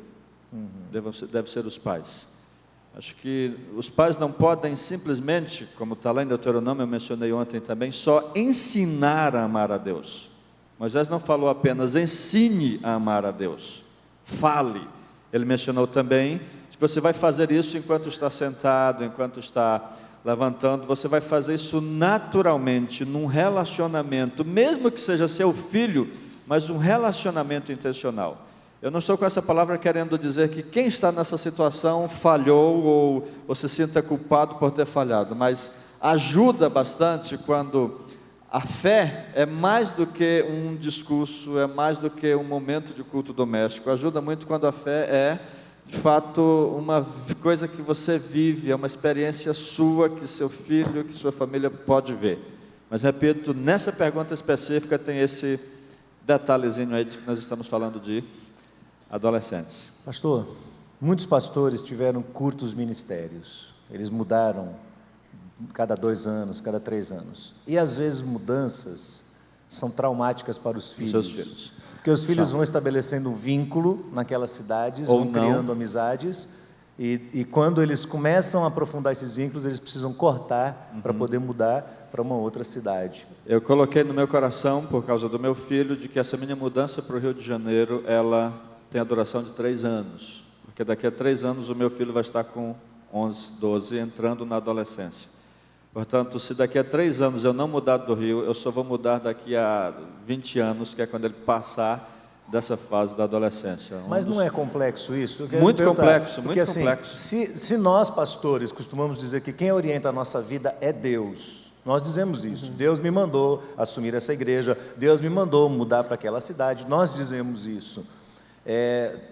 Deve ser os pais. Acho que os pais não podem simplesmente, como está lá em Deuteronômio, eu mencionei ontem também, só ensinar a amar a Deus. Moisés não falou apenas ensine a amar a Deus, fale. Ele mencionou também que você vai fazer isso enquanto está sentado, enquanto está levantando, você vai fazer isso naturalmente, num relacionamento, mesmo que seja seu filho, mas um relacionamento intencional. Eu não estou com essa palavra querendo dizer que quem está nessa situação falhou ou se sinta culpado por ter falhado, mas ajuda bastante quando a fé é mais do que um discurso, é mais do que um momento de culto doméstico. Ajuda muito quando a fé é, de fato, uma coisa que você vive, é uma experiência sua, que seu filho, que sua família pode ver. Mas, repito, nessa pergunta específica tem esse detalhezinho aí de que nós estamos falando de adolescentes. Pastor, muitos pastores tiveram curtos ministérios, eles mudaram cada 2 anos, cada 3 anos, e às vezes mudanças são traumáticas para os filhos, seus filhos. Porque os filhos vão estabelecendo um vínculo naquelas cidades, vão criando amizades, e quando eles começam a aprofundar esses vínculos, eles precisam cortar para poder mudar para uma outra cidade. Eu coloquei no meu coração, por causa do meu filho, de que essa minha mudança para o Rio de Janeiro, ela tem a duração de 3 anos, porque daqui a 3 anos o meu filho vai estar com 11, 12, entrando na adolescência. Portanto, se daqui a 3 anos eu não mudar do Rio, eu só vou mudar daqui a 20 anos, que é quando ele passar dessa fase da adolescência. Mas não é complexo isso? Eu quero Muito perguntar, complexo, porque, muito assim, complexo. Se nós, pastores, costumamos dizer que quem orienta a nossa vida é Deus, nós dizemos isso. Deus me mandou assumir essa igreja, Deus me mandou mudar para aquela cidade, nós dizemos isso.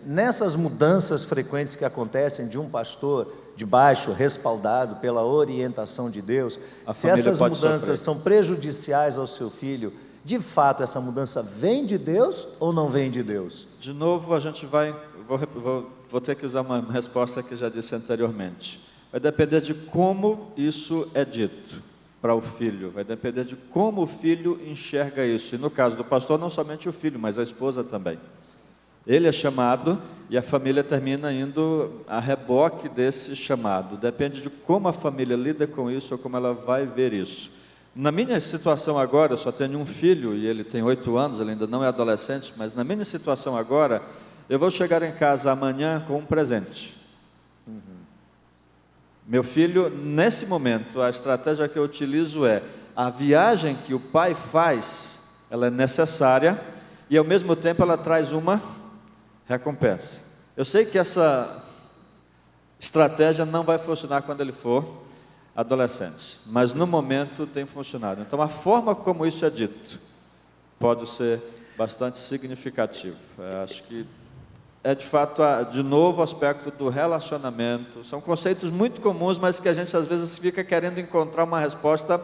Nessas mudanças frequentes que acontecem de um pastor de baixo, respaldado pela orientação de Deus, se essas mudanças são prejudiciais ao seu filho, de fato essa mudança vem de Deus ou não vem de Deus? De novo, a gente vou ter que usar uma resposta que já disse anteriormente. Vai depender de como isso é dito para o filho, vai depender de como o filho enxerga isso. E no caso do pastor, não somente o filho, mas a esposa também. Ele é chamado e a família termina indo a reboque desse chamado. Depende de como a família lida com isso ou como ela vai ver isso. Na minha situação agora, eu só tenho um filho e ele tem 8 anos, ele ainda não é adolescente, mas na minha situação agora, eu vou chegar em casa amanhã com um presente. Meu filho, nesse momento, a estratégia que eu utilizo é, a viagem que o pai faz, ela é necessária e ao mesmo tempo ela traz uma recompensa. Eu sei que essa estratégia não vai funcionar quando ele for adolescente, mas no momento tem funcionado. Então a forma como isso é dito pode ser bastante significativo. Acho que é de fato, de novo, o aspecto do relacionamento. São conceitos muito comuns, mas que a gente às vezes fica querendo encontrar uma resposta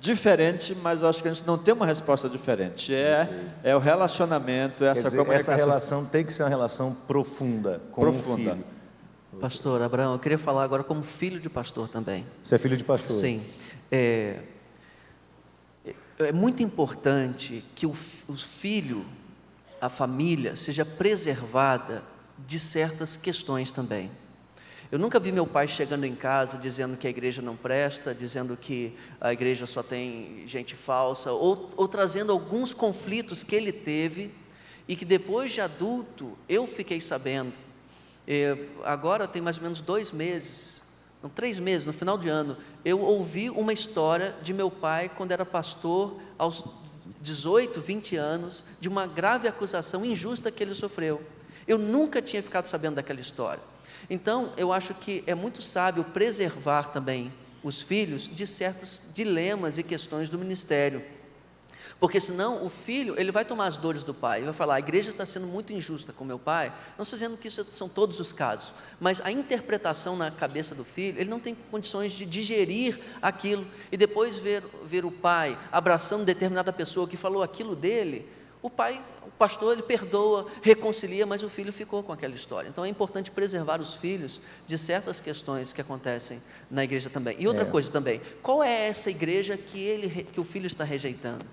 diferente, mas acho que a gente não tem uma resposta diferente. É o relacionamento, essa comunicação. Essa relação tem que ser uma relação profunda com o filho. Pastor Abraão, eu queria falar agora como filho de pastor também. Você é filho de pastor? Sim. É muito importante que o filho, a família, seja preservada de certas questões também. Eu nunca vi meu pai chegando em casa dizendo que a igreja não presta, dizendo que a igreja só tem gente falsa, ou trazendo alguns conflitos que ele teve e que depois de adulto eu fiquei sabendo. Agora tem mais ou menos 2 meses, não, 3 meses, no final de ano, eu ouvi uma história de meu pai quando era pastor, aos 18, 20 anos, de uma grave acusação injusta que ele sofreu. Eu nunca tinha ficado sabendo daquela história. Então, eu acho que é muito sábio preservar também os filhos de certos dilemas e questões do ministério. Porque senão o filho, ele vai tomar as dores do pai, ele vai falar, a igreja está sendo muito injusta com meu pai. Não estou dizendo que isso são todos os casos, mas a interpretação na cabeça do filho, ele não tem condições de digerir aquilo, e depois ver o pai abraçando determinada pessoa que falou aquilo dele, o pastor, ele perdoa, reconcilia, mas o filho ficou com aquela história. Então é importante preservar os filhos de certas questões que acontecem na igreja também. E outra coisa também, qual é essa igreja que o filho está rejeitando?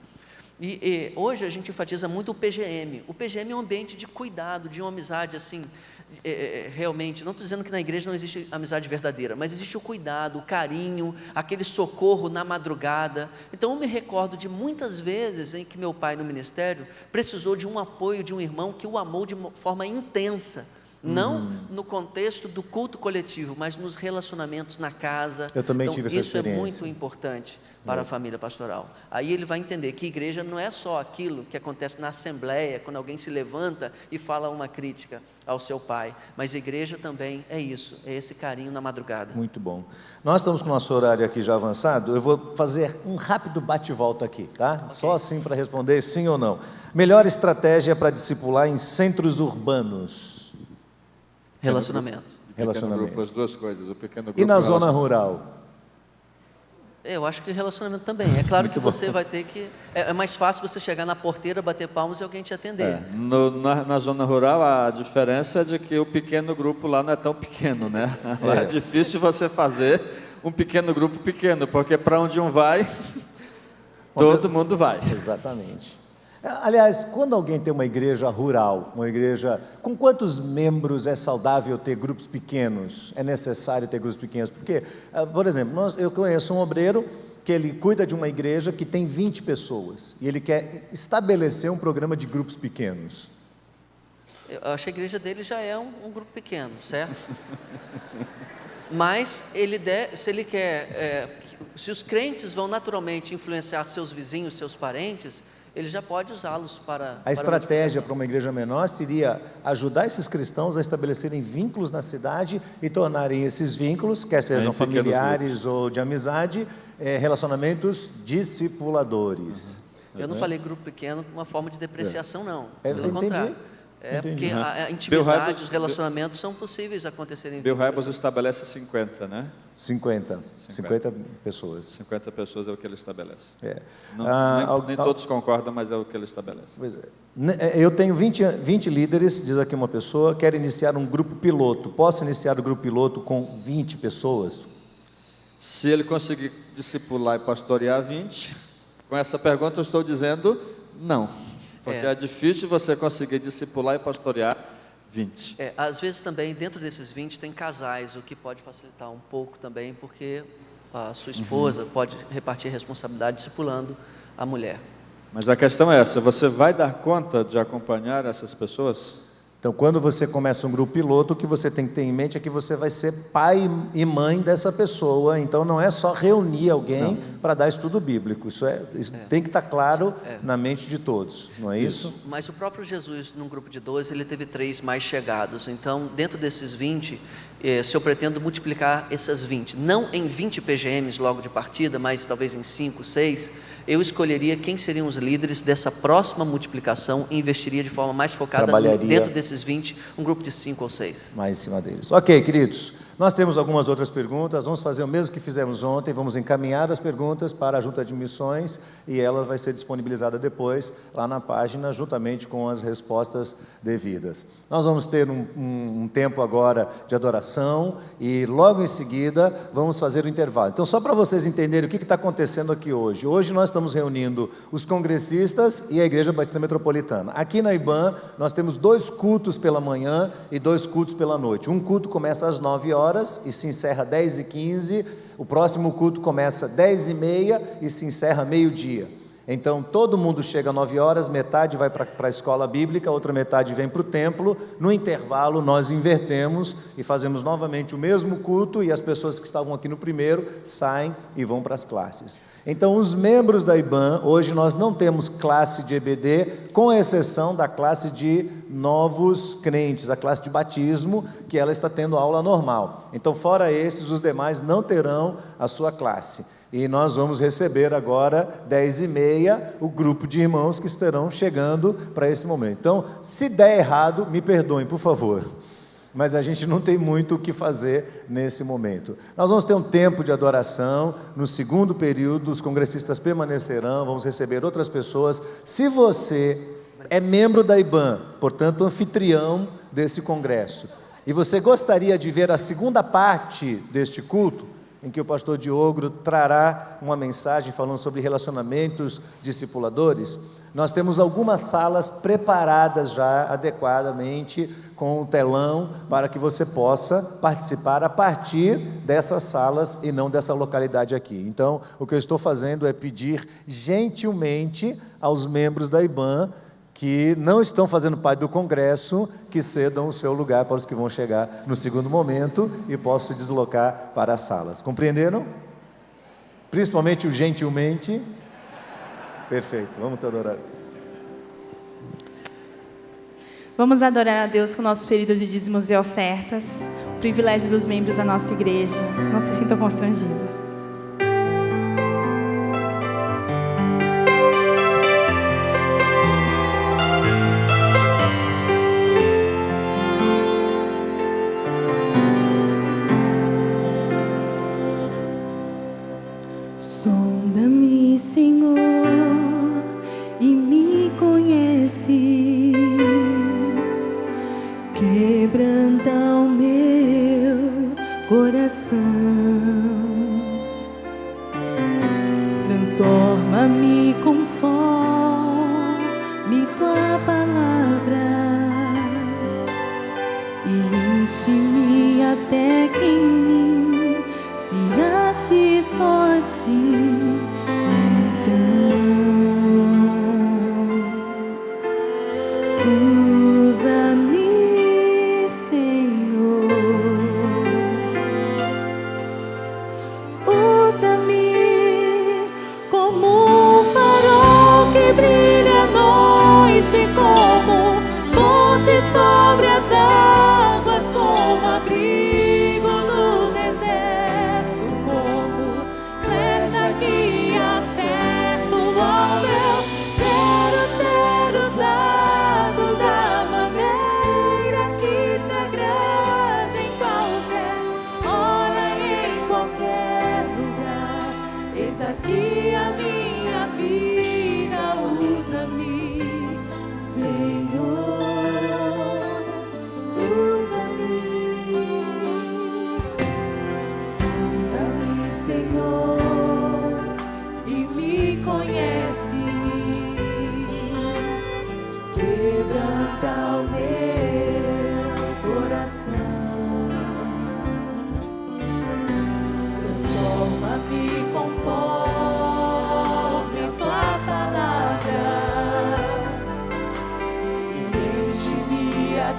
E hoje a gente enfatiza muito o PGM. O PGM é um ambiente de cuidado, de uma amizade assim, realmente, não estou dizendo que na igreja não existe amizade verdadeira, mas existe o cuidado, o carinho, aquele socorro na madrugada. Então eu me recordo de muitas vezes em que meu pai no ministério precisou de um apoio de um irmão que o amou de uma forma intensa, não no contexto do culto coletivo, mas nos relacionamentos na casa. Eu também tive essa experiência. Isso é muito importante para a família pastoral. Aí ele vai entender que igreja não é só aquilo que acontece na assembleia, quando alguém se levanta e fala uma crítica ao seu pai, mas igreja também é isso, é esse carinho na madrugada. Muito bom. Nós estamos com o nosso horário aqui já avançado, eu vou fazer um rápido bate-volta aqui, tá? Okay. Só assim para responder sim ou não. Melhor estratégia para discipular em centros urbanos? Relacionamento. Pequeno grupo, as duas coisas, o pequeno grupo e na zona rural? Eu acho que relacionamento também. É claro que você vai ter que... É mais fácil você chegar na porteira, bater palmas e alguém te atender. Na zona rural, a diferença é de que o pequeno grupo lá não é tão pequeno, né? Lá é difícil você fazer um pequeno grupo pequeno, porque para onde um vai, todo mundo vai. Exatamente. Aliás, quando alguém tem uma igreja rural, uma igreja... Com quantos membros é saudável ter grupos pequenos? É necessário ter grupos pequenos? Porque, por exemplo, eu conheço um obreiro que ele cuida de uma igreja que tem 20 pessoas. E ele quer estabelecer um programa de grupos pequenos. Eu acho que a igreja dele já é um grupo pequeno, certo? Mas se ele quer, se os crentes vão naturalmente influenciar seus vizinhos, seus parentes, ele já pode usá-los para... A estratégia para uma igreja menor seria ajudar esses cristãos a estabelecerem vínculos na cidade e tornarem esses vínculos, quer sejam familiares ou de amizade, relacionamentos discipuladores. Eu não falei grupo pequeno com uma forma de depreciação, não. Pelo contrário. Porque a intimidade, os relacionamentos são possíveis acontecerem. Bill Hybels estabelece 50, né? 50 pessoas. 50 pessoas é o que ele estabelece. Nem todos concordam, mas é o que ele estabelece. Pois é. Eu tenho 20 líderes, diz aqui uma pessoa, quero iniciar um grupo piloto. Posso iniciar o grupo piloto com 20 pessoas? Se ele conseguir discipular e pastorear 20, com essa pergunta eu estou dizendo não. Porque é difícil você conseguir discipular e pastorear 20. Às vezes também, dentro desses 20, tem casais, o que pode facilitar um pouco também, porque a sua esposa pode repartir responsabilidade discipulando a mulher. Mas a questão é essa, você vai dar conta de acompanhar essas pessoas? Então, quando você começa um grupo piloto, o que você tem que ter em mente é que você vai ser pai e mãe dessa pessoa. Então, não é só reunir alguém para dar estudo bíblico. Isso tem que estar claro na mente de todos, não é isso? Mas o próprio Jesus, num grupo de 12, ele teve 3 mais chegados. Então, dentro desses 20, se eu pretendo multiplicar essas 20, não em 20 PGMs logo de partida, mas talvez em 5, 6, eu escolheria quem seriam os líderes dessa próxima multiplicação e investiria de forma mais focada dentro desses 20, um grupo de 5 ou 6. Mais em cima deles. Ok, queridos, nós temos algumas outras perguntas, vamos fazer o mesmo que fizemos ontem, vamos encaminhar as perguntas para a Junta de Missões e ela vai ser disponibilizada depois lá na página, juntamente com as respostas devidas. Nós vamos ter um tempo agora de adoração e logo em seguida vamos fazer o intervalo. Então, só para vocês entenderem o que está acontecendo aqui hoje. Hoje nós estamos reunindo os congressistas e a Igreja Batista Metropolitana. Aqui na IBAN nós temos 2 cultos pela manhã e 2 cultos pela noite. Um culto começa às 9 horas e se encerra 10h15. O próximo culto começa 10h30 e se encerra meio-dia. Então, todo mundo chega às 9 horas, metade vai para a escola bíblica, outra metade vem para o templo. No intervalo, nós invertemos e fazemos novamente o mesmo culto e as pessoas que estavam aqui no primeiro saem e vão para as classes. Então, os membros da IBAN, hoje nós não temos classe de EBD, com exceção da classe de novos crentes, a classe de batismo, que ela está tendo aula normal. Então, fora esses, os demais não terão a sua classe. E nós vamos receber agora, 10h30, o grupo de irmãos que estarão chegando para esse momento. Então, se der errado, me perdoem, por favor. Mas a gente não tem muito o que fazer nesse momento. Nós vamos ter um tempo de adoração. No segundo período, os congressistas permanecerão, vamos receber outras pessoas. Se você é membro da IBAN, portanto, anfitrião desse congresso, e você gostaria de ver a segunda parte deste culto, em que o pastor Diogo trará uma mensagem falando sobre relacionamentos discipuladores, nós temos algumas salas preparadas já adequadamente com o telão para que você possa participar a partir dessas salas e não dessa localidade aqui. Então, o que eu estou fazendo é pedir gentilmente aos membros da IBAN que não estão fazendo parte do congresso, que cedam o seu lugar para os que vão chegar no segundo momento e possam se deslocar para as salas. Compreenderam? Principalmente o gentilmente. Perfeito, vamos adorar a Deus. Vamos adorar a Deus com o nosso período de dízimos e ofertas, o privilégio dos membros da nossa igreja. Não se sintam constrangidos. Sonda-me, Senhor, e me conheces, quebranta o meu coração.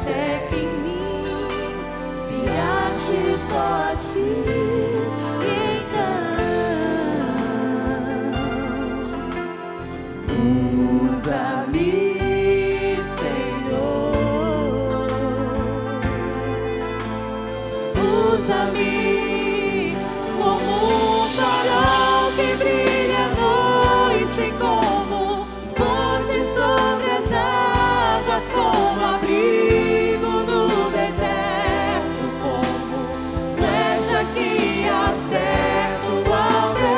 até que em mim se ache só a ti. Usa-me, Senhor, usa-me como um farol que brilha à noite, como ponte sobre as águas, como abrigo no deserto, como flecha que acerta o alvo.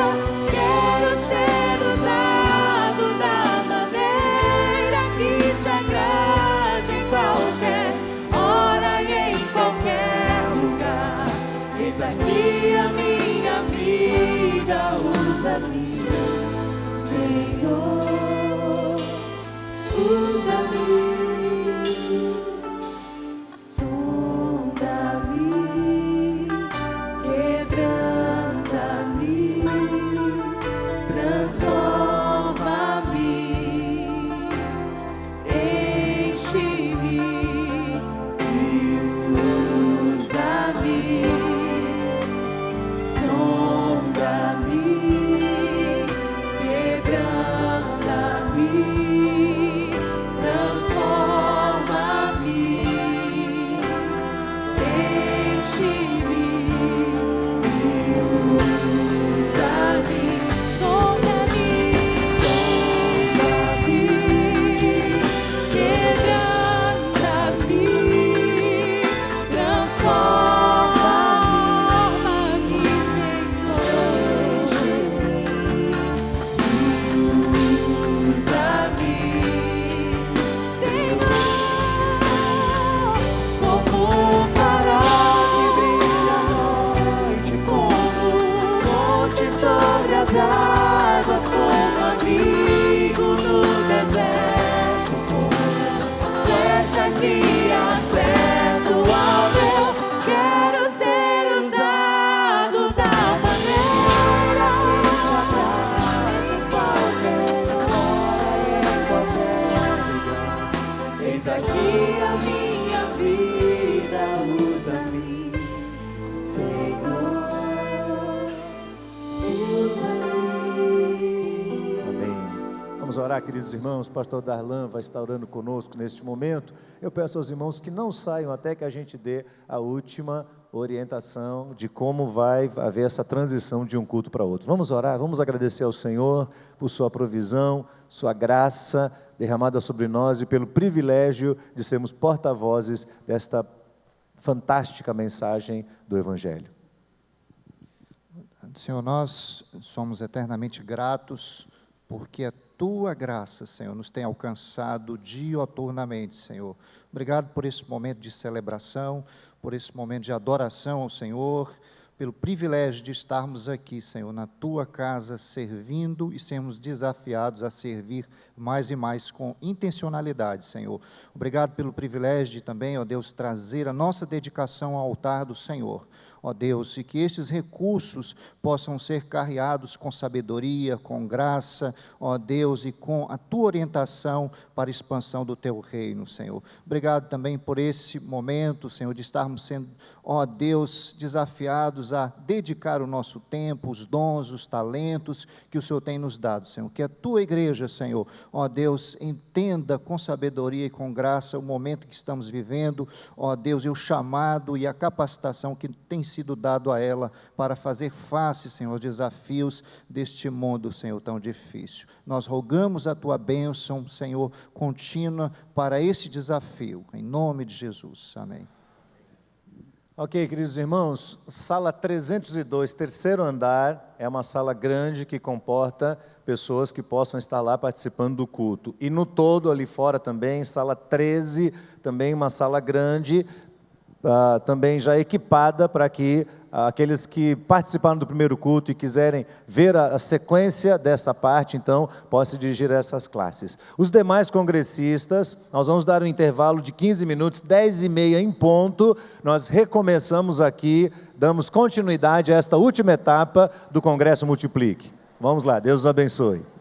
Quero ser usado da maneira que te agrade, em qualquer hora e em qualquer lugar. Eis aqui a minha vida, usa-me, Senhor, usa-me. Sonda-me, quebranta-me, transforma-me, enche-me e usa-me. Sonda-me, quebranta-me, transforma-me, enche-me e usa-me. Sonda-me, quebranta-me, transforma-me, como um farol que brilha à noite, como ponte sobre as águas, como abrigo no deserto, como flecha que acerta o alvo. Eu quero ser usado da maneira que te agrade, em qualquer hora e em qualquer lugar. Eis aqui a minha vida, usa-me, Senhor, usa-me. Amém. Vamos orar, queridos irmãos. O pastor Darlan vai estar orando conosco neste momento. Eu peço aos irmãos que não saiam até que a gente dê a última orientação de como vai haver essa transição de um culto para outro. Vamos orar, vamos agradecer ao Senhor por sua provisão, sua graça derramada sobre nós e pelo privilégio de sermos porta-vozes desta fantástica mensagem do Evangelho. Senhor, nós somos eternamente gratos porque a Tua graça, Senhor, nos tem alcançado dioturnamente, Senhor. Obrigado por esse momento de celebração, por esse momento de adoração ao Senhor, pelo privilégio de estarmos aqui, Senhor, na Tua casa, servindo e sermos desafiados a servir mais e mais com intencionalidade, Senhor. Obrigado pelo privilégio de também, ó Deus, trazer a nossa dedicação ao altar do Senhor. Ó Deus, e que estes recursos possam ser carreados com sabedoria, com graça, ó Deus, e com a Tua orientação para a expansão do Teu reino, Senhor. Obrigado também por esse momento, Senhor, de estarmos sendo, ó Deus, desafiados a dedicar o nosso tempo, os dons, os talentos que o Senhor tem nos dado, Senhor. Que a Tua igreja, Senhor, ó Deus, entenda com sabedoria e com graça o momento que estamos vivendo, ó Deus, e o chamado e a capacitação que tem sido dado a ela para fazer face, Senhor, aos desafios deste mundo, Senhor, tão difícil. Nós rogamos a Tua bênção, Senhor, contínua para esse desafio, em nome de Jesus. Amém. Ok, queridos irmãos, sala 302, terceiro andar, é uma sala grande que comporta pessoas que possam estar lá participando do culto. E no todo, ali fora também, sala 13, também uma sala grande, também já equipada para que aqueles que participaram do primeiro culto e quiserem ver a sequência dessa parte, então, possam se dirigir a essas classes. Os demais congressistas, nós vamos dar um intervalo de 15 minutos, 10h30 em ponto, nós recomeçamos aqui, damos continuidade a esta última etapa do Congresso Multiplique. Vamos lá, Deus os abençoe.